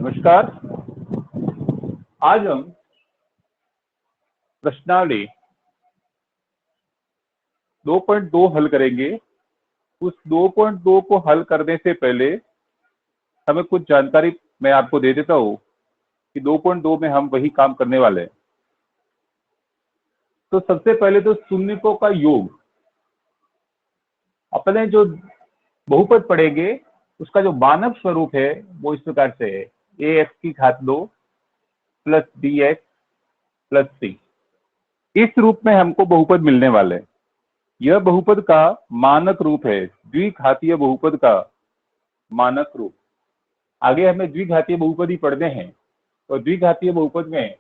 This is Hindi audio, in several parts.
नमस्कार। आज हम प्रश्नावली 2.2 हल करेंगे। उस 2.2 को हल करने से पहले हमें कुछ जानकारी मैं आपको दे देता हूँ कि 2.2 में हम वही काम करने वाले हैं। तो सबसे पहले तो शून्यकों का योग, अपने जो बहुपद पढ़ेंगे उसका जो मानक स्वरूप है वो इस प्रकार से है, ax की घात 2 प्लस bx प्लस c। इस रूप में हमको बहुपद मिलने वाले हैं। यह बहुपद का मानक रूप है, द्विघातीय बहुपद का मानक रूप। आगे हमें द्विघातीय बहुपद ही पढ़ने हैं और द्विघातीय बहुपद में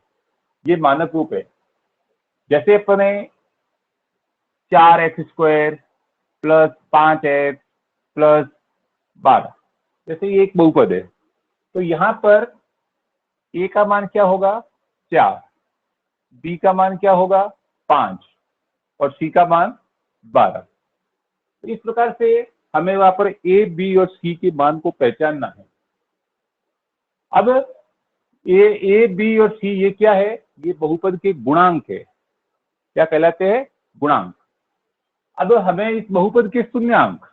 ये मानक रूप है। जैसे अपने 4x² प्लस 5x प्लस 12, जैसे ये एक बहुपद है, तो यहाँ पर a का मान क्या होगा 4, b का मान क्या होगा 5 और c का मान 12। तो इस प्रकार से हमें वहां पर a, b और c के मान को पहचानना है। अब a, b और c ये क्या है? ये बहुपद के गुणांक है। क्या कहलाते हैं? गुणांक। अब हमें इस बहुपद के शून्यांक,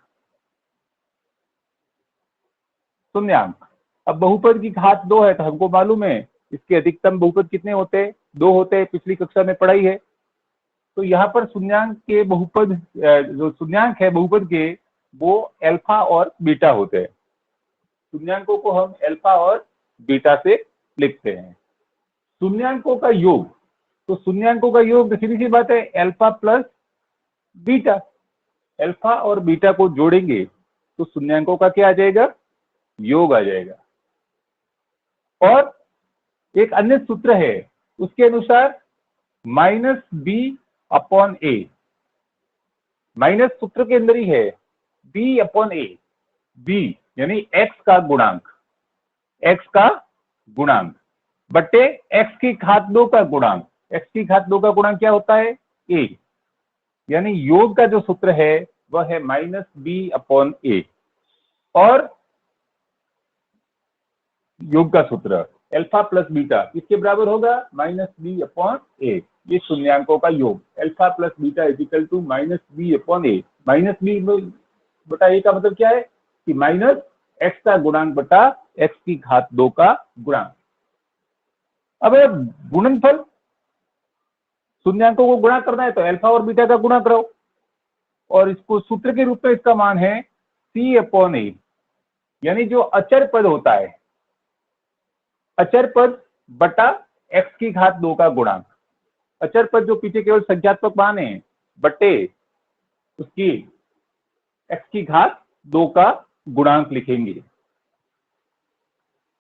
अब बहुपद की घात 2 है तो हमको मालूम है इसके अधिकतम बहुपद कितने होते हैं? 2 होते हैं, पिछली कक्षा में पढ़ाई है। तो यहाँ पर शून्यांक के बहुपद, जो शून्यांक है बहुपद के, वो अल्फा और बीटा होते हैं। शून्यांकों को हम अल्फा और बीटा से लिखते हैं। शून्यांकों का योग, तो शून्यांकों का योग सीधी सी बात है अल्फा प्लस बीटा। अल्फा और बीटा को जोड़ेंगे तो शून्यांकों का क्या आ जाएगा? योग आ जाएगा। और एक अन्य सूत्र है, उसके अनुसार -b/a, माइनस सूत्र के अंदर ही है b/a, b यानी x का गुणांक बट्टे x की घात 2 का गुणांक। x की घात 2 का गुणांक क्या होता है? a, यानी योग का जो सूत्र है वह है -b/a। और योग का सूत्र अल्फा प्लस बीटा इसके बराबर होगा -b/a। ये शून्यांकों का योग alpha plus beta is equal to -b/a। -b/a का मतलब क्या है कि माइनस x का गुणांक बटा x की घात 2 का गुणांक। अब गुणनफल, शून्यांकों को गुणा करना है तो अल्फा और बीटा का गुणा करो, और इसको सूत्र के रूप में इसका मान है c/a, यानी जो अचर पद होता है, अचर पद बटा x की घात 2 का गुणांक। अचर पद जो पीछे केवल संख्यात्मक मान है बट्टे उसकी x की घात 2 का गुणांक लिखेंगे।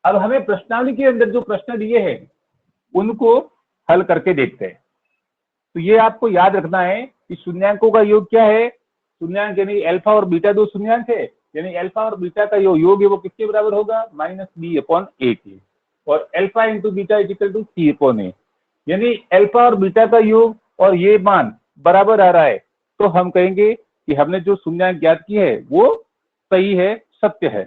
अब हमें प्रश्नावली के अंदर जो प्रश्न दिए हैं उनको हल करके देखते हैं। तो ये आपको याद रखना है कि शून्यांकों का योग क्या है? शून्यांक यानी अल्फा और बीटा दो शून्यांक है, यानी अल्फा और बीटा का योग है वो किसके बराबर होगा? -b/a के। और alpha into beta is equal to c/a, यानी अल्फा और बीटा का योग और ये मान बराबर आ रहा है, तो हम कहेंगे कि हमने जो शून्यांक ज्ञात की है वो सही है, सत्य है।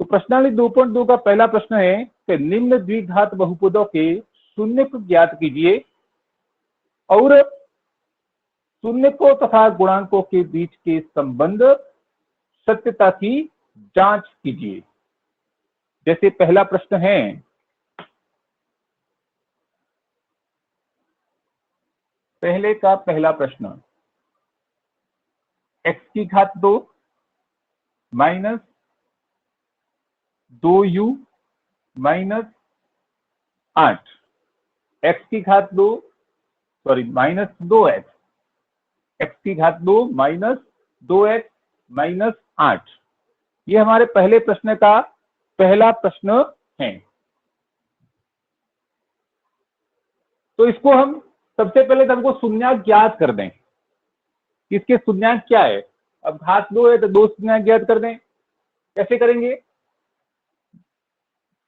तो प्रश्नावली 2.2 का पहला प्रश्न है कि निम्न द्विघात बहुपदों के शून्यक ज्ञात कीजिए और शून्यकों तथा गुणांकों के बीच के संबंध सत्यता की जांच कीजिए। जैसे पहला प्रश्न है, पहले का पहला प्रश्न, x की घात 2 माइनस 2u माइनस 8, x की घात 2 माइनस 2x, x की घात 2 माइनस 2x माइनस 8। ये हमारे पहले प्रश्न का पहला प्रश्न है। तो इसको हम सबसे पहले तो हमको शून्यांक ज्ञात कर दें। इसके शून्यांक क्या है? अब घात 2 है तो 2 शून्यांक ज्ञात कर दें। कैसे करेंगे?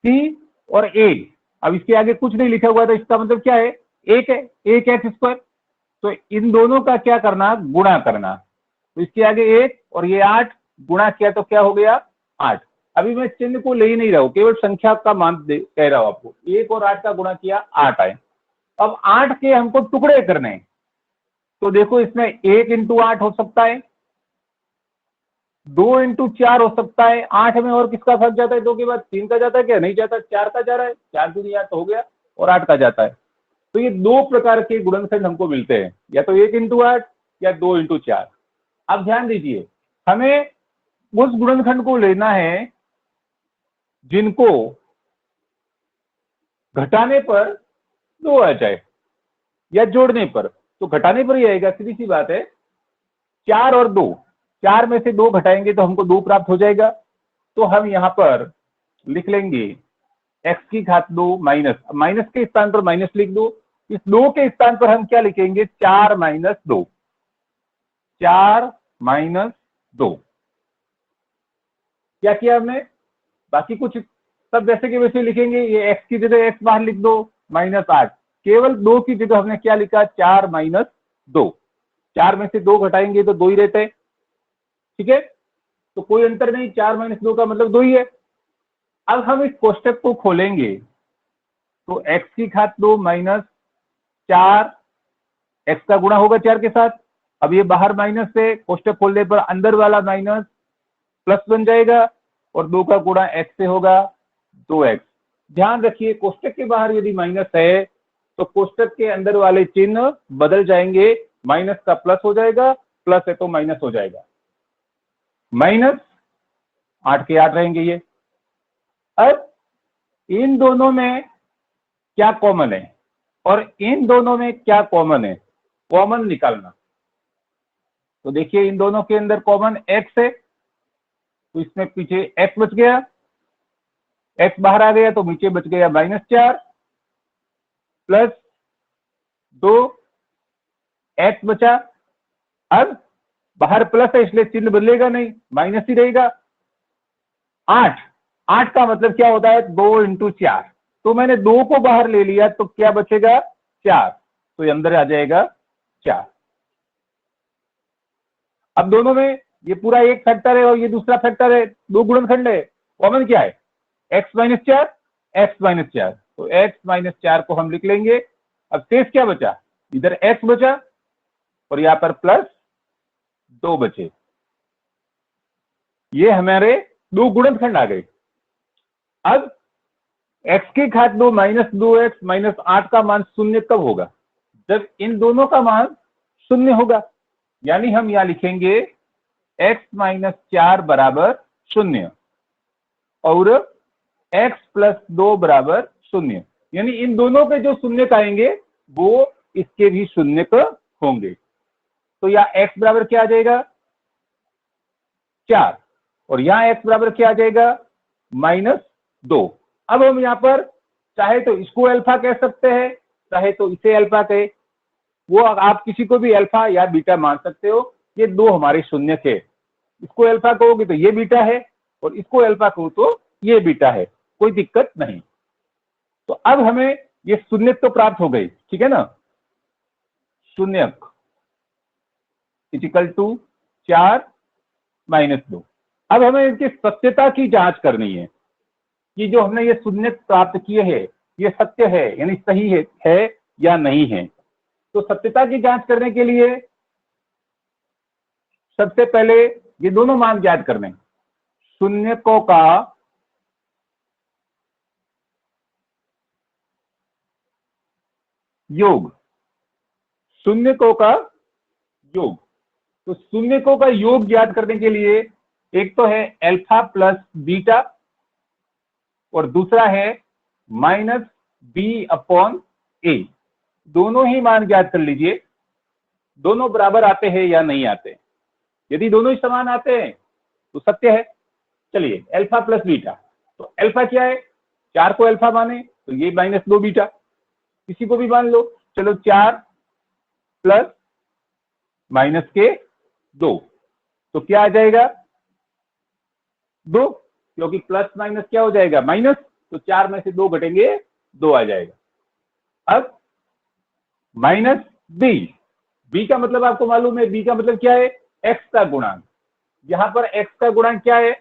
c और a, अब इसके आगे कुछ नहीं लिखा हुआ था, इसका मतलब क्या है? 1 है, 1x²। तो इन दोनों का क्या करना? गुणा करना। तो इसके आगे 1 और ये 8 गुणा किया तो क्या हो गया? 8। अभी मैं चिन्ह को ले ही नहीं रहा हूं, केवल संख्या का मान कह रहा हूं आपको। 1 और 8 का गुणा किया, 8 आए। अब 8 के हमको टुकड़े करने हैं, तो देखो इसमें 1 इंटू 8 हो सकता है, 2 इंटू 4 हो सकता है। 8 में और किसका फर्क जाता है? 2 के बाद 3 का जाता है क्या? नहीं जाता, 4 का जा रहा है। 4 दूनी 8 हो गया, और 8 का जाता है। तो ये दो प्रकार के गुणनखंड हमको मिलते हैं, या तो 1 इंटू 8 या 2 इंटू 4। अब ध्यान दीजिए, हमें उस गुणनखंड को लेना है जिनको घटाने पर 2 आ जाए, या जोड़ने पर तो घटाने पर ही आएगा, सीधी सी बात है। 4 और 2, 4 में से 2 घटाएंगे तो हमको 2 प्राप्त हो जाएगा। तो हम यहां पर लिख लेंगे x की घात 2 माइनस, माइनस के स्थान पर माइनस लिख दो। इस 2 के स्थान पर हम क्या लिखेंगे? 4 माइनस 2, 4 माइनस 2। क्या किया हमने? बाकी कुछ सब वैसे के वैसे लिखेंगे। ये x की जगह x बाहर लिख दो, माइनस 8। केवल 2 की जगह हमने क्या लिखा? 4 माइनस 2। 4 में से 2 घटाएंगे तो 2 ही रहते हैं, ठीक है। तो कोई अंतर नहीं, 4 माइनस 2 का मतलब 2 ही है। अब हम इस कोष्टक को खोलेंगे तो x की घात 2 माइनस 4, x का गुणा होगा 4 के साथ। अब ये बाहर माइनस से, कोष्टक खोलने पर अंदर वाला माइनस प्लस बन जाएगा, और 2 का गुणा x से होगा 2x। ध्यान रखिए, कोष्टक के बाहर यदि माइनस है तो कोष्टक के अंदर वाले चिन्ह बदल जाएंगे, माइनस का प्लस हो जाएगा, प्लस है तो माइनस हो जाएगा। माइनस 8 के 8 रहेंगे ये। अब इन दोनों में क्या कॉमन है और इन दोनों में क्या कॉमन है, कॉमन निकालना। तो देखिए, इन दोनों के अंदर कॉमन x है, तो इसमें पीछे x बच गया, x बाहर आ गया तो नीचे बच गया -4 प्लस 2 x बचा। अब बाहर प्लस है इसलिए चिन्ह बदलेगा नहीं, माइनस ही रहेगा। 8 का मतलब क्या होता है? 2 इंटू 4। तो मैंने 2 को बाहर ले लिया तो क्या बचेगा? 4, तो ये अंदर आ जाएगा 4। अब दोनों में ये पूरा एक फैक्टर है और ये दूसरा फैक्टर है, 2 गुणनखंड है। कॉमन क्या है? x minus 4, x minus 4। तो x माइनस 4 को हम लिख लेंगे। अब शेष क्या बचा? इधर x बचा और यहां पर प्लस 2 बचे। ये हमारे 2 गुणनखंड आ गए। अब x की घात 2 माइनस 2x माइनस 8 का मान शून्य कब होगा? जब इन दोनों का मान शून्य होगा। यानी हम यहां लिखेंगे x माइनस 4 बराबर 0 और x प्लस 2 बराबर 0। यानी इन दोनों के जो शून्य आएंगे वो इसके भी शून्य होंगे। तो यहाँ x बराबर क्या आ जाएगा? 4, और यहाँ x बराबर क्या आ जाएगा? -2। अब हम यहाँ पर चाहे तो इसको अल्फा कह सकते हैं, चाहे तो इसे अल्फा कहे, वो आप किसी को भी अल्फा या बीटा मान सकते हो। ये 2 हमारे शून्य थे। इसको अल्फा कहोगे तो ये बीटा है, और इसको अल्फा कहो तो ये बीटा है, कोई दिक्कत नहीं। तो अब हमें ये शून्यक तो प्राप्त हो गई, ठीक है ना। शून्यक इक्वल टू 4 माइनस 2। अब हमें इनकी सत्यता की जांच करनी है कि जो हमने ये शून्यक प्राप्त किए हैं ये सत्य है, यानी सही है या नहीं है। तो सत्यता की जांच करने के लिए सबसे पहले ये दोनों मान ज्ञात करने। शून्यकों का योग, शून्यकों का योग। तो शून्यकों का योग ज्ञात करने के लिए एक तो है अल्फा प्लस बीटा और दूसरा है माइनस बी अपॉन ए। दोनों ही मान ज्ञात कर लीजिए, दोनों बराबर आते हैं या नहीं आते। यदि दोनों ही समान आते हैं तो सत्य है। चलिए, अल्फा प्लस बीटा, तो अल्फा क्या है? 4 को अल्फा माने तो ये -2 बीटा, किसी को भी मान लो। चलो, 4 प्लस माइनस के 2, तो क्या आ जाएगा? 2, क्योंकि प्लस माइनस क्या हो जाएगा? माइनस। तो 4 में से 2 घटेंगे, 2 आ जाएगा। अब माइनस बी, बी का मतलब आपको मालूम है, बी का मतलब क्या है? एक्स का गुणांक। यहां पर एक्स का गुणांक क्या है?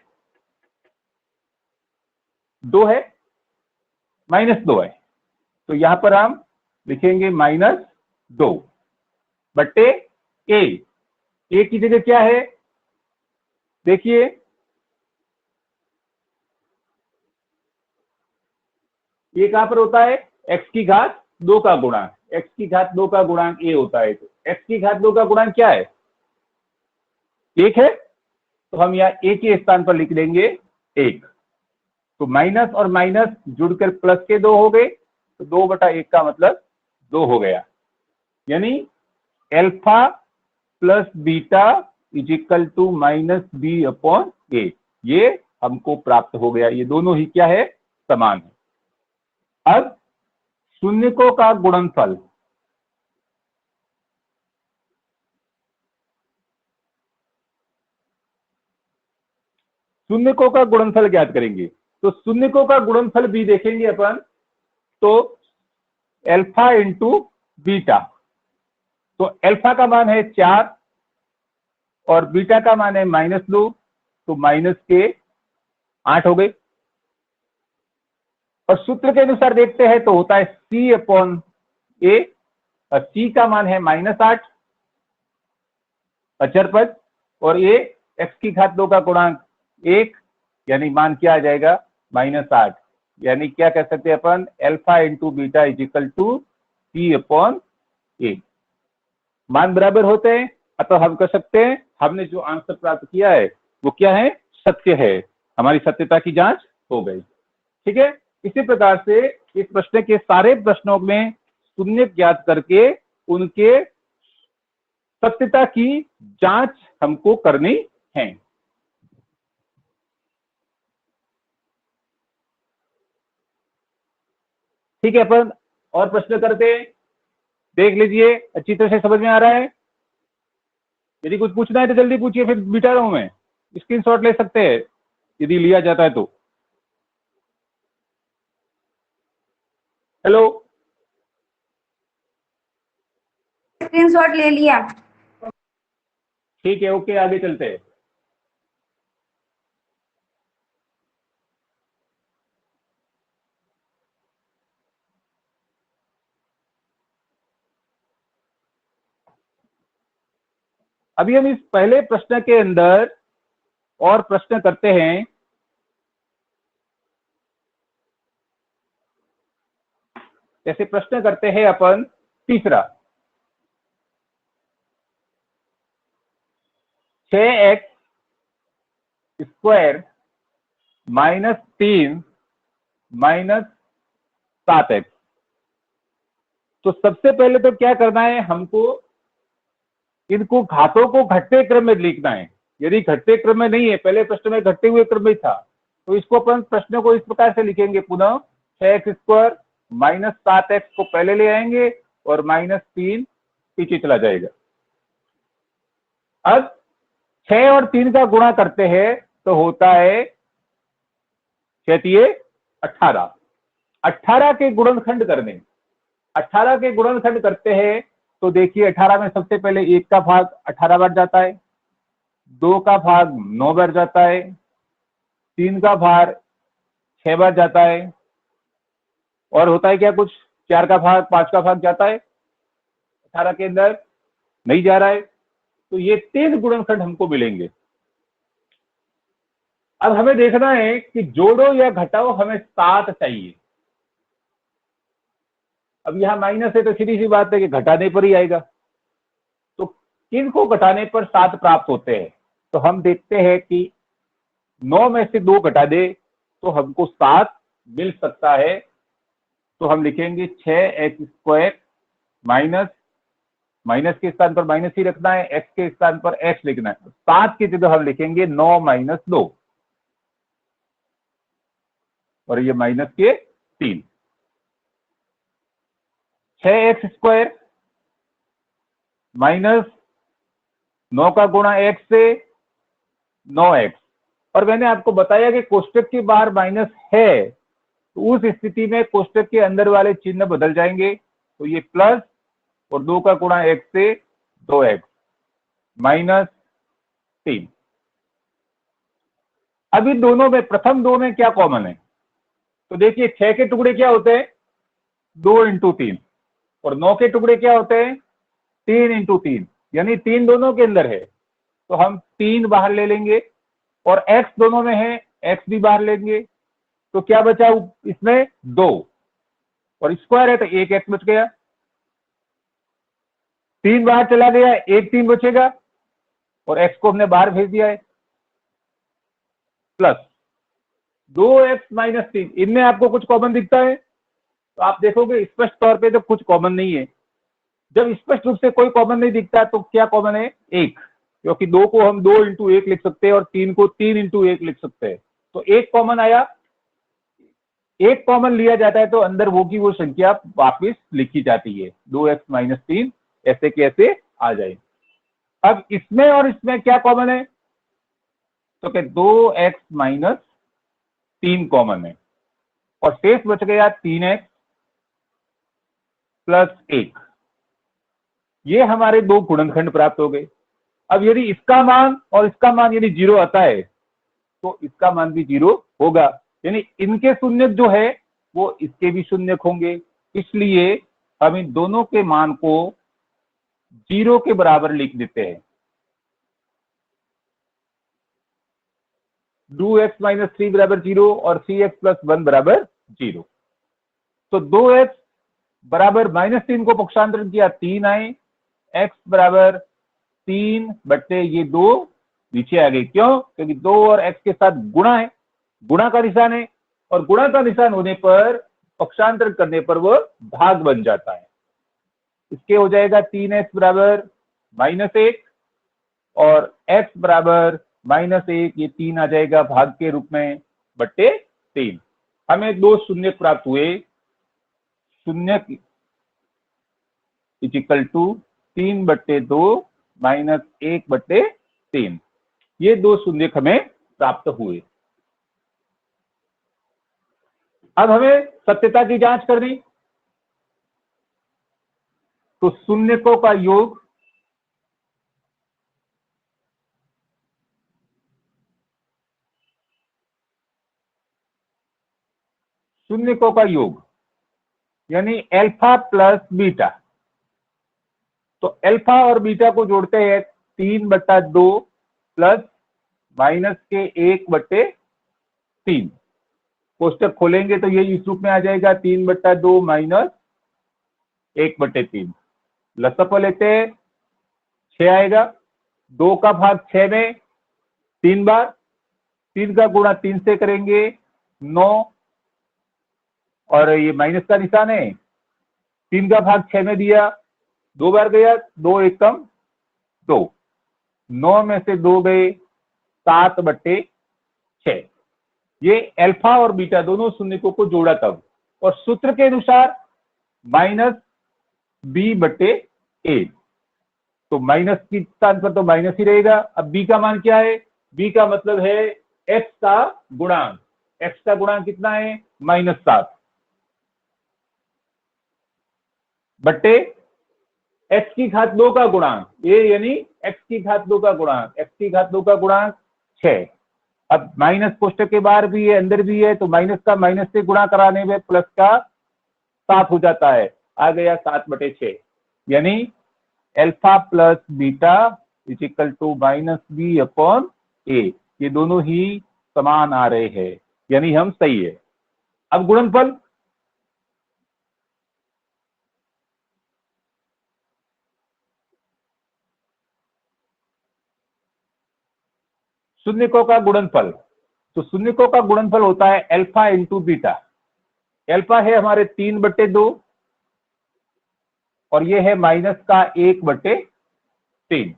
2 है, -2 है, तो यहां पर हम लिखेंगे -2 बट्टे ए। ए की जगह क्या है, देखिए ये कहां पर होता है, x की घात 2 का गुणांक, x की घात 2 का गुणांक ए होता है। तो x की घात 2 का गुणांक क्या है, 1 है, तो हम यहाँ a के स्थान पर लिख देंगे 1। तो माइनस और माइनस जुड़कर प्लस के 2 हो गए, तो 2/1 का मतलब 2 हो गया। यानी alpha plus beta is equal to -b/a, ये हमको प्राप्त हो गया। ये दोनों ही क्या है, समान है। अब शून्यकों का गुणनफल, शून्यकों का गुणनफल ज्ञात करेंगे। तो शून्यकों का गुणनफल भी देखेंगे अपन, तो अल्फा इंटू बीटा, तो अल्फा का मान है 4 और बीटा का मान है -2, तो माइनस के 8 हो गए। और सूत्र के अनुसार देखते हैं तो होता है c/a, और c का मान है -8 अचर पद, और a x की घात 2 का गुणांक 1, यानी मान क्या आ जाएगा, -8। यानी क्या कह सकते हैं अपन, alpha into beta is equal to c/a। मान बराबर होते हैं, अतः हम कह सकते हैं हमने जो आंसर प्राप्त किया है वो क्या है, सत्य है। हमारी सत्यता की जांच हो गई। ठीक है, इसी प्रकार से इस प्रश्न के सारे प्रश्नों में शून्य ज्ञात करके उनके सत्यता की जांच हमको करनी है। ठीक है, अपन और प्रश्न करते हैं, देख लीजिए अच्छी तरह से समझ में आ रहा है। यदि कुछ पूछना है तो जल्दी पूछिए, फिर बिठा रहा हूं मैं, स्क्रीनशॉट ले सकते हैं यदि लिया जाता है तो। हेलो, स्क्रीनशॉट ले लिया। ठीक है, ओके, आगे चलते हैं। अभी हम इस पहले प्रश्न के अंदर और प्रश्न करते हैं। जैसे प्रश्न करते हैं अपन तीसरा, 6x² -3 -7x। तो सबसे पहले तो क्या करना है, हमको इनको घातों को घटते क्रम में लिखना है। यदि घटते क्रम में नहीं है, पहले प्रश्न में घटते हुए क्रम में था, तो इसको अपन प्रश्न को इस प्रकार से लिखेंगे, पुनः 6x² -7x को पहले ले आएंगे और -3 पीछे चला जाएगा। अब 6 और 3 का गुणा करते हैं तो होता है 18। 18 के गुणनखंड करने, 18 के गुणनखंड करते हैं तो देखिए 18 में सबसे पहले 1 का भाग 18 बार जाता है, 2 का भाग 9 बार जाता है, 3 का भाग 6 बार जाता है, और होता है क्या कुछ, 4 का भाग 5 का भाग जाता है, 18 के अंदर नहीं जा रहा है। तो ये 3 गुणनखंड हमको मिलेंगे। अब हमें देखना है कि जोड़ो या घटाओ, हमें 7 चाहिए। अब यहां माइनस है तो सीधी सी बात है कि घटाने पर ही आएगा, तो किन को घटाने पर 7 प्राप्त होते हैं। तो हम देखते हैं कि 9 में से 2 घटा दे तो हमको 7 मिल सकता है। तो हम लिखेंगे 6x² माइनस, माइनस के स्थान पर माइनस ही रखना है, x के स्थान पर x लिखना है। 7 की जगह हम लिखेंगे 9 - 2, और ये माइनस के 3। 6x² माइनस 9 का गुणा x से 9x, और मैंने आपको बताया कि कोष्टक के बाहर माइनस है, तो उस स्थिति में कोष्टक के अंदर वाले चिन्ह बदल जाएंगे। तो ये प्लस और 2 का गुणा x से 2x -3। अभी दोनों में, प्रथम दो में क्या कॉमन है, तो देखिए 6 के टुकड़े क्या होते हैं, 2 इंटू 3, और 9 के टुकड़े क्या होते हैं, 3 इंटू 3, यानी 3 दोनों के अंदर है, तो हम 3 बाहर ले लेंगे, और x दोनों में है, x भी बाहर लेंगे, तो क्या बचा इसमें 2, और स्क्वायर है तो 1 x बच गया, 3 बाहर चला गया, 1 3 बचेगा, और x को हमने बाहर भेज दिया है, प्लस 2x माइनस 3, इनमें आपको कुछ कॉमन दिखता है, तो आप देखोगे स्पष्ट तौर पे तो कुछ कॉमन नहीं है। जब स्पष्ट रूप से कोई कॉमन नहीं दिखता तो क्या कॉमन है, 1, क्योंकि 2 को हम 2 इंटू 1 लिख सकते हैं और 3 को 3 इंटू 1 लिख सकते हैं, तो 1 कॉमन आया। 1 कॉमन लिया जाता है तो अंदर वो की वो संख्या वापिस लिखी जाती है, 2x माइनस 3 ऐसे कैसे आ जाए। अब इसमें और इसमें क्या कॉमन है, तो क्या 2x माइनस 3 कॉमन है, और शेष बच गया 3x प्लस 1, ये हमारे दो गुणनखंड प्राप्त हो गए। अब यदि इसका मान और इसका मान यदि 0 आता है तो इसका मान भी 0 होगा, यानी इनके शून्यक जो है वो इसके भी शून्यक होंगे, इसलिए हम इन दोनों के मान को 0 के बराबर लिख देते हैं। 2x माइनस 3 बराबर 0 और 3x प्लस 1 बराबर 0, तो 2x बराबर माइनस 3 को पक्षांतरण किया 3 आए, x बराबर 3 बट्टे ये 2 नीचे आ गए, क्यों, क्योंकि 2 और x के साथ गुणा है, गुणा का निशान है, और गुणा का निशान होने पर पक्षांतरण करने पर वह भाग बन जाता है। इसके हो जाएगा 3x बराबर माइनस 1 और x बराबर माइनस 1, ये 3 आ जाएगा भाग के रूप में बट्टे 3। हमें दो शून्य प्राप्त हुए, शून्य इक्वल टू 3 बट्टे 2 माइनस 1 बट्टे 3, ये दो शून्य हमें प्राप्त हुए। अब हमें सत्यता की जांच करनी, तो शून्यकों का योग शून्यकों का योग यानी अल्फा प्लस बीटा, तो अल्फा और बीटा को जोड़ते हैं 3/2 प्लस माइनस के 1/3, कोष्टक खोलेंगे तो ये इस रूप में आ जाएगा 3/2 माइनस 1/3, लसप लेते हैं 6 आएगा, 2 का भाग 6 में 3 बार, 3 का गुणा 3 से करेंगे 9, और ये माइनस का निशान है, 3 का भाग 6 में दिया 2 बार गया, 2 एकम 2, 9 में से 2 गए 7/6, ये अल्फा और बीटा दोनों शून्यकों को जोड़ा तब, और सूत्र के अनुसार माइनस b/a, तो माइनस की स्थान पर तो माइनस ही रहेगा। अब b का मान क्या है, b का मतलब है x का गुणांक, x का गुणांक कितना है, -7 बट्टे x की घात 2 का गुणांक, ये यानी x की घात 2 का गुणांक, x की घात 2 का गुणांक 6। अब माइनस कोष्टक के बाहर भी है अंदर भी है, तो माइनस का माइनस से गुणा कराने में प्लस का 7 हो जाता है, आ गया 7/6, यानी alpha plus beta is equal to -b/a, ये दोनों ही समान आ रहे हैं, यानी हम सही है। अब गुणनफल, शून्यकों का गुणनफल, तो शून्यकों का गुणनफल होता है अल्फा इंटू बीटा। अल्फा है हमारे 3/2 और ये है माइनस का 1/3,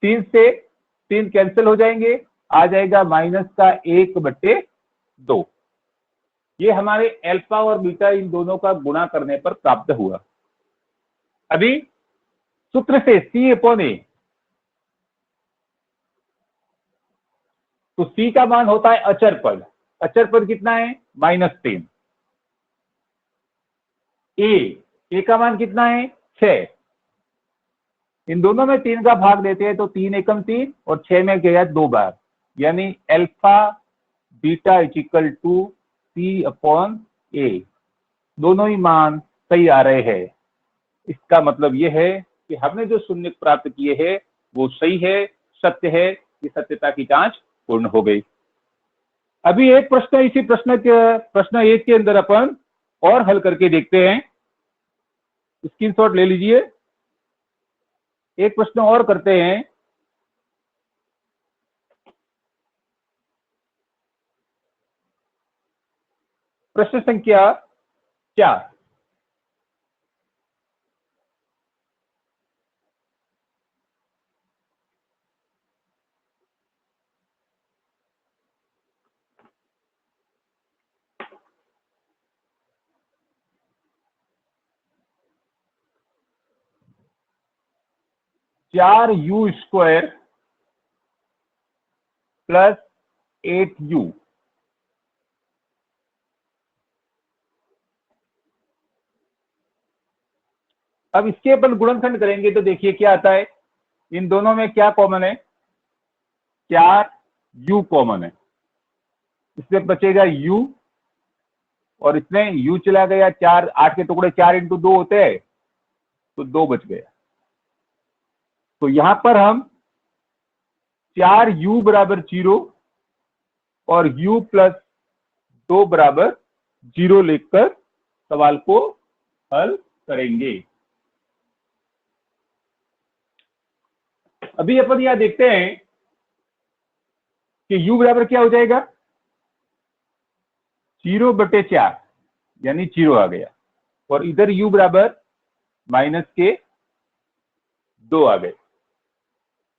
3 से 3 कैंसिल हो जाएंगे, आ जाएगा माइनस का 1/2, ये हमारे अल्फा और बीटा इन दोनों का गुणा करने पर प्राप्त हुआ। अभी सूत्र से C/A, तो C का मान होता है अचर पद, अचर पद कितना है -3, A का मान कितना है 6, इन दोनों में 3 का भाग देते हैं तो 3 एकम 3 और 6 में गया 2 बार, यानी alpha beta is equal to C upon A, दोनों ही मान सही आ रहे हैं। इसका मतलब यह है कि हमने जो शून्य प्राप्त किए हैं वो सही है, सत्य है। ये सत्यता की जांच पूर्ण हो गई। अभी एक प्रश्न इसी प्रश्न एक के अंदर अपन और हल करके देखते हैं। स्क्रीनशॉट ले लीजिए। एक प्रश्न और करते हैं। प्रश्न संख्या 4। चार यू स्क्वायर प्लस 8u। अब इसके अपन गुणनखंड करेंगे तो देखिए क्या आता है। इन दोनों में क्या कॉमन है? 4u कॉमन है। इसमें बचेगा u और इसमें u चला गया। 4 8 के टुकड़े 4 इंटू 2 होते हैं तो 2 बच गया। तो यहां पर हम 4u बराबर 0 और u प्लस 2 बराबर 0 लिखकर सवाल को हल करेंगे। अभी अपन यहां देखते हैं कि u बराबर क्या हो जाएगा? 0/4 यानी 0 आ गया। और इधर u बराबर माइनस के 2 आ गए।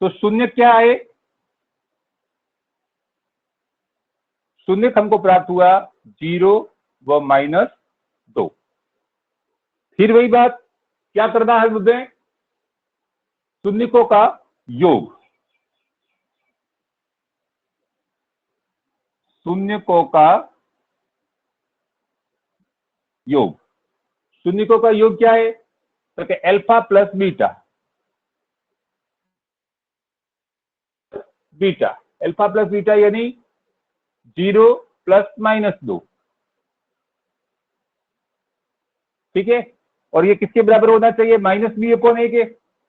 तो शून्य क्या आए? शून्य हमको प्राप्त हुआ 0 व -2। फिर वही बात, क्या करना है मुझे? शून्यकों का योग। शून्यकों का योग। शून्यकों का योग क्या है? तो क्या alpha plus beta. Beta alpha plus beta यानी 0 प्लस -2। ठीक है। और ये किसके बराबर होना चाहिए? -b/a के।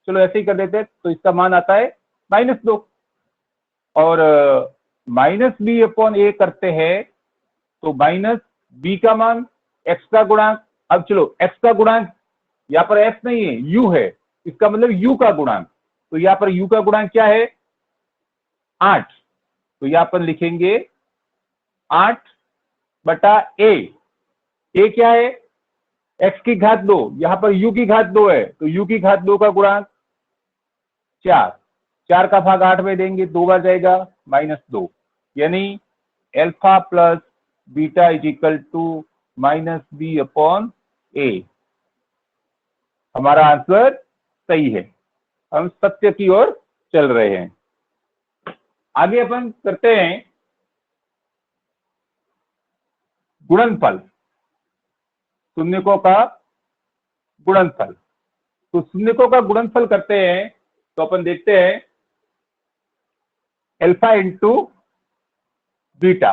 चलो ऐसे ही कर देते हैं। तो इसका मान आता है -2। और -b/a करते हैं तो -b का मान, x का गुणांक। अब चलो x का गुणांक, यहाँ पर x नहीं है u है, इसका मतलब u का गुणांक। तो यहाँ पर u का गुणांक क्या है? 8। तो यहाँ पर लिखेंगे 8/a। a क्या है? x की घात 2। यहाँ पर u की घात 2 है तो u की घात 2 का गुणांक 4। 4 का भाग 8 में देंगे, 2 बार जाएगा -2। यानी alpha plus beta is equal to -b/a। हमारा आंसर सही है। हम सत्य की ओर चल रहे हैं। आगे अपन करते हैं गुणनफल। शून्यकों का गुणनफल। तो शून्यकों का गुणनफल करते हैं तो अपन देखते हैं अल्फा इंटू बीटा।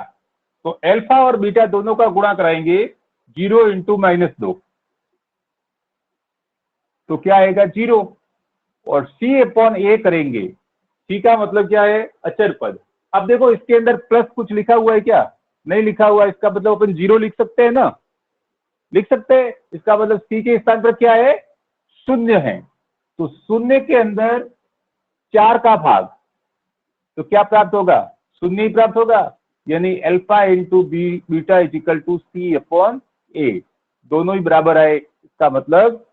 तो अल्फा और बीटा दोनों का गुणा कराएंगे 0 इंटू -2। तो क्या आएगा? 0। और c/a करेंगे। c का मतलब क्या है? अचर पद। अब देखो इसके अंदर प्लस कुछ लिखा हुआ है क्या? नहीं लिखा हुआ। इसका मतलब अपन 0 लिख सकते हैं ना? लिख सकते हैं। इसका मतलब c के स्थान पर क्या है? शून्य है। तो शून्य के अंदर 4 का भाग, तो क्या प्राप्त होगा? शून्य ही प्राप्त होगा। यानी alpha into beta is equal to c/a। दोनों ही बराबर आए। इसका मतलब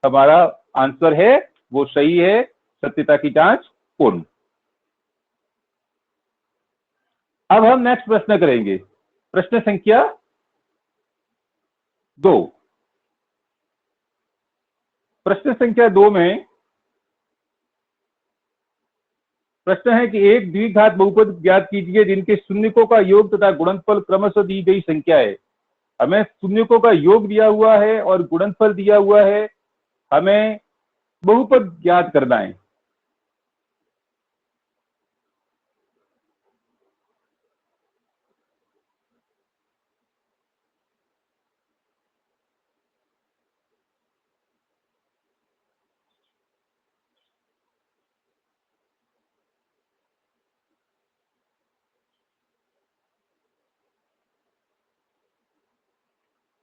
हमारा आंसर है वो सही है। सत्यता की जांच पूर्ण। अब हम नेक्स्ट प्रश्न करेंगे। प्रश्न संख्या 2। प्रश्न संख्या 2 में प्रश्न है कि एक द्विघात बहुपद ज्ञात कीजिए जिनके शून्यकों का योग तथा गुणनफल क्रमशः दी गई संख्या है। हमें शून्यकों का योग दिया हुआ है और गुणनफल दिया हुआ है। हमें बहुपद ज्ञात करना है।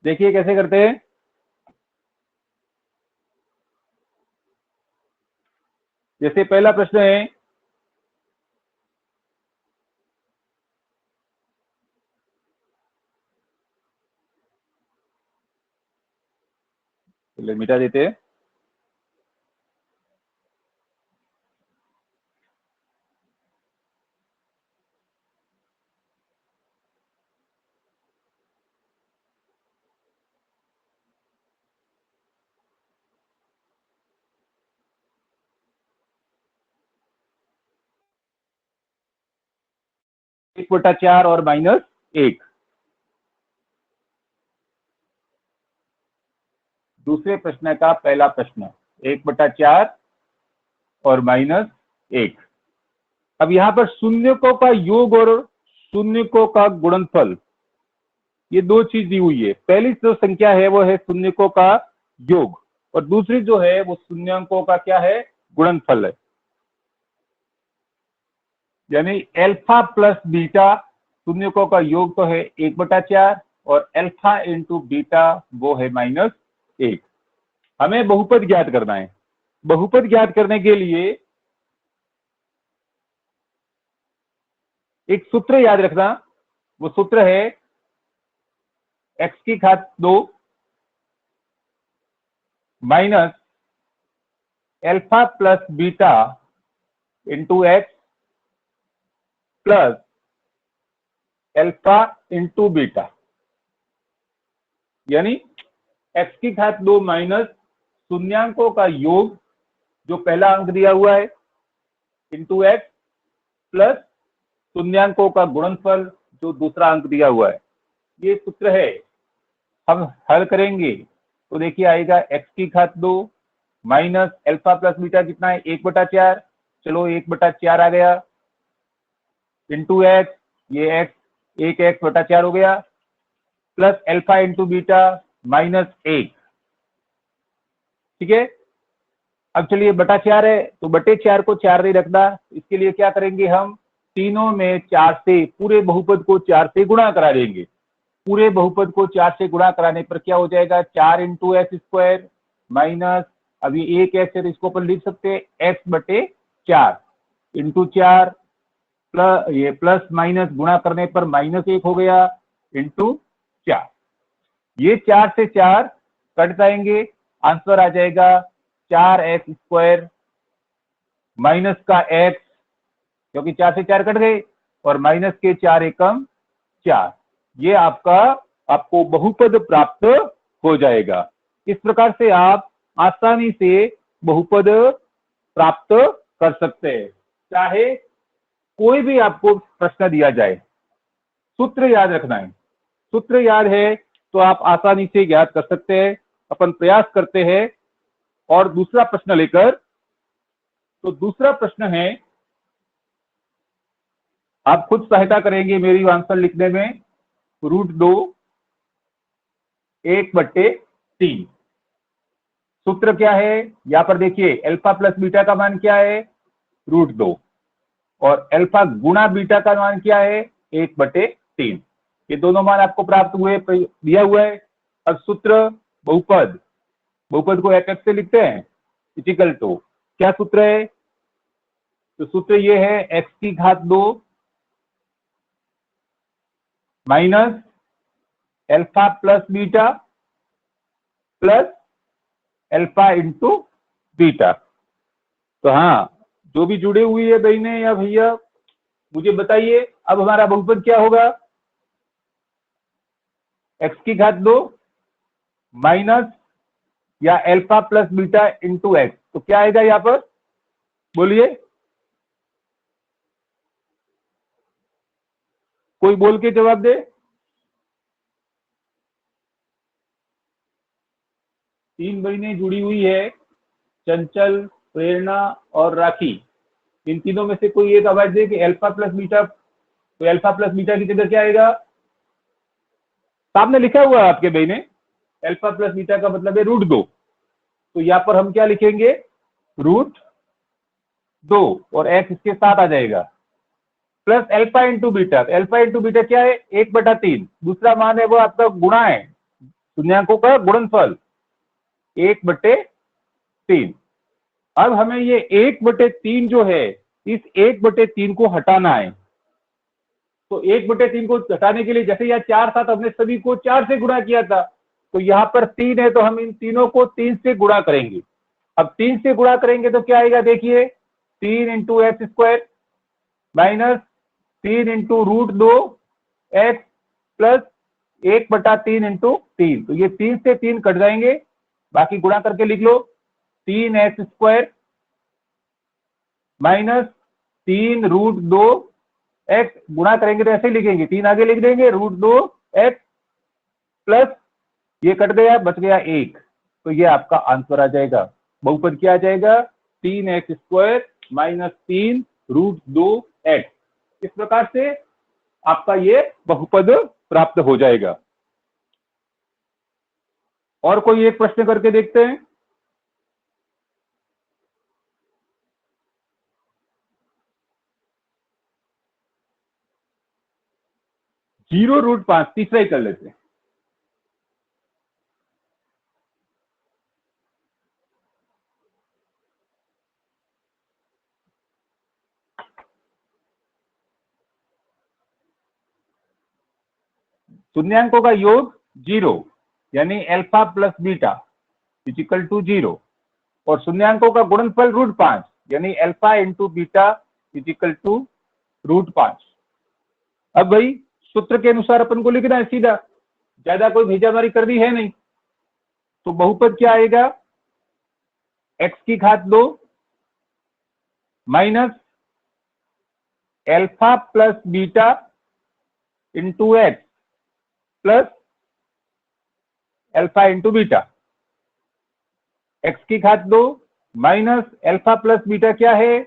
देखिए कैसे करते हैं। जैसे पहला प्रश्न है, चलिए मिटा देते हैं। एक बटा चार और माइनस एक। दूसरे प्रश्न का पहला प्रश्न, एक बटा चार और माइनस एक। अब यहाँ पर शून्यकों का योग और शून्यकों का गुणनफल, ये दो चीज दी हुई है। पहली जो संख्या है वो है शून्यकों का योग, और दूसरी जो है वो शून्यकों का क्या है, गुणनफल है। यानी अल्फा प्लस बीटा, शून्यकों का योग तो है एक बटा चार, और अल्फा इंटू बीटा वो है माइनस एक। हमें बहुपद ज्ञात करना है। बहुपद ज्ञात करने के लिए एक सूत्र याद रखना, वो सूत्र है x की घात 2 minus alpha plus beta into x plus alpha into beta. यानी x की घात 2 माइनस शून्यांकों का योग जो पहला अंक दिया हुआ है इंटू एक्स प्लस शून्यांकों का गुणनफल जो दूसरा अंक दिया हुआ है। ये सूत्र है। हम हल करेंगे तो देखिए आएगा x की घात 2 माइनस अल्फा प्लस बीटा कितना है, एक बटा चार। चलो एक बटा चार आ गया, इंटू एक्स, ये एक्स, एक एक्स बटा चार हो गया, plus alpha into beta minus एक। ठीक है। अब चलिए बटा चार है तो बटे चार को चार नहीं रखना, इसके लिए क्या करेंगे, हम तीनों में चार से, पूरे बहुपद को चार से गुणा करा देंगे। पूरे बहुपद को चार से गुणा कराने पर क्या हो जाएगा, चार इंटू एक्स स्क्वायर माइनस, अभी एक एक्स है तो इसको अपन लिख सकते हैं एक्स बटे चार इंटू चार, प्लस ये प्लस माइनस गुणा करने पर माइनस एक हो गया इंटू चार। ये चार से चार कट जाएंगे, आंसर आ जाएगा चार एक्स स्क्वायर माइनस का एक्स, क्योंकि चार से चार कट गए, और माइनस के चार एकम चार। ये आपको बहुपद प्राप्त हो जाएगा। इस प्रकार से आप आसानी से बहुपद प्राप्त कर सकते हैं, चाहे कोई भी आपको प्रश्न दिया जाए। सूत्र याद रखना है, सूत्र याद है तो आप आसानी से ज्ञात कर सकते हैं। अपन प्रयास करते हैं और दूसरा प्रश्न लेकर। तो दूसरा प्रश्न है, आप खुद सहायता करेंगे मेरी आंसर लिखने में, √2 1/3। सूत्र क्या है, यहां पर देखिए अल्फा प्लस बीटा का मान क्या है, √2, और अल्फा गुणा बीटा का मान क्या है, 1/3। ये दोनों मान आपको प्राप्त हुए, दिया हुआ है। अब सूत्र बहुपद, बहुपद को एफ से लिखते हैं, इक्वल टू क्या सूत्र है, तो सूत्र ये है x की घात 2 minus alpha plus beta plus alpha into beta. तो हाँ, जो भी जुड़े हुए है बहने या भैया, मुझे बताइए अब हमारा बहुपद क्या होगा, x की घात 2 माइनस या alpha plus beta into x, तो क्या आएगा यहाँ पर, बोलिए, कोई बोल के जवाब दे। तीन बहनें जुड़ी हुई है, चंचल, प्रेरणा और राखी। इन तीनों में से कोई एक आवाज दे कि अल्फा प्लस बीटा, तो अल्फा प्लस बीटा की जगह क्या आएगा, सामने लिखा हुआ है आपके बहने, अल्फा प्लस बीटा का मतलब है √2, तो यहाँ पर हम क्या लिखेंगे, √2 और x इसके साथ आ जाएगा, plus alpha into beta. Alpha into beta क्या है, 1/3। दूसरा मान है वो आपका गुणा है, शून्यंकों का गुणनफल 1/3। अब हमें ये 1/3 जो है, इस 1/3 को हटाना है। तो 1/3 को हटाने के लिए, जैसे यहाँ 4 था तो हमने सभी को 4 से गुणा किया था, तो यहाँ पर 3 है तो हम इन तीनों को 3 से गुणा करेंगे। अब 3 से गुणा करेंगे तो क्या आएगा, देखिए 3 into x square minus 3 into √2x plus 1/3 into 3। तो ये 3 से 3 कट जाएंगे, बाकी गुणा करके लिख लो 3x² माइनस 3√2x, गुणा करेंगे तो ऐसे ही लिखेंगे, 3 आगे लिख देंगे, √2x प्लस ये कट गया, बच गया 1। तो ये आपका आंसर आ जाएगा। बहुपद क्या आ जाएगा, 3x² माइनस 3√2x। इस प्रकार से आपका ये बहुपद प्राप्त हो जाएगा। और कोई एक प्रश्न करके देखते हैं। (0√5) तीसरा ही कर लेते हैं। शून्यांकों का योग 0 यानी alpha plus beta equal to 0, और शून्यांकों का गुणनफल √5 यानी alpha into beta equal to √5। अब भाई सूत्र के अनुसार अपन को लिखना है सीधा, ज्यादा कोई भेजामारी करनी है नहीं। तो बहुपद क्या आएगा, x की घात 2 minus alpha plus beta into x plus alpha into beta. x की घात 2 माइनस अल्फा प्लस बीटा क्या है,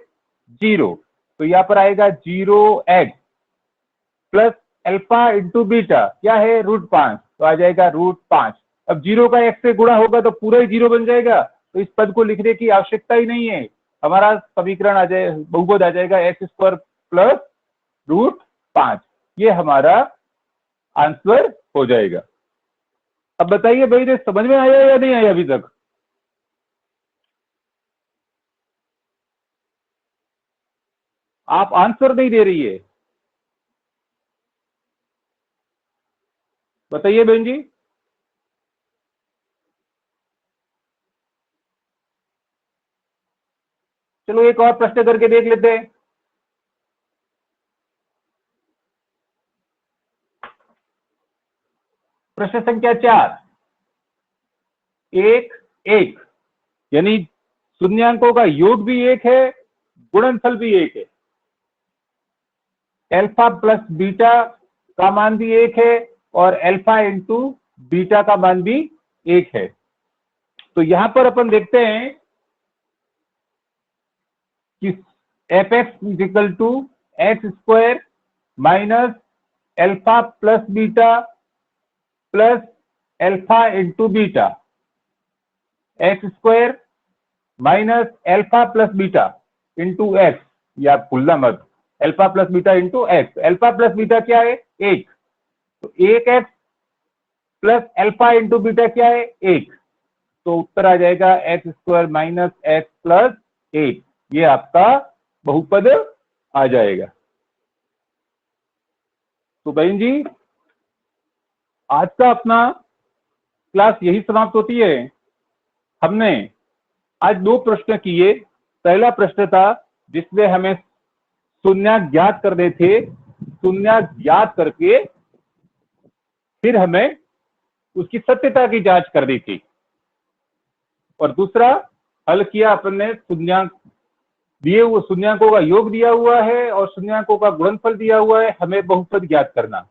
0, तो यहां पर आएगा 0x plus alpha into beta क्या है, √5, तो आ जाएगा √5। अब 0 का x से गुणा होगा तो पूरा ही 0 बन जाएगा, तो इस पद को लिखने की आवश्यकता ही नहीं है। हमारा समीकरण आ जाए, बहुपद आ जाएगा x² प्लस √5। ये हमारा आंसर हो जाएगा। अब बताइए भाई, ये समझ में आया या नहीं आया अभी तक? आप आंसर नहीं दे रही है, बताइए बहन जी। चलो एक और प्रश्न करके देख लेते हैं। प्रश्न संख्या 4, 1 1 यानी शून्यांकों का योग भी 1 है, गुणनफल भी 1 है। अल्फा प्लस बीटा का मान भी 1 है और अल्फा इंटू बीटा का मान भी 1 है। तो यहां पर अपन देखते हैं कि fx equal to x² minus alpha plus beta plus alpha into beta, x² minus alpha plus beta into x, या भूलना मत, alpha plus beta into x. Alpha plus beta क्या है, 1, तो 1x plus alpha into beta क्या है, 1, तो उत्तर आ जाएगा x² माइनस एक्स प्लस 1। ये आपका बहुपद आ जाएगा। तो बहन जी, आज का अपना क्लास यही समाप्त होती है। हमने आज 2 प्रश्न किए। पहला प्रश्न था जिसमें हमें शून्यांक ज्ञात करने थे, शून्यांक ज्ञात करके फिर हमें उसकी सत्यता की जांच करनी थी। और दूसरा हल किया अपन ने, शून्यांक दिए हुए, शून्यांकों का योग दिया हुआ है और शून्यांकों का गुणनफल दिया हुआ है, हमें बहुपद ज्ञात करना।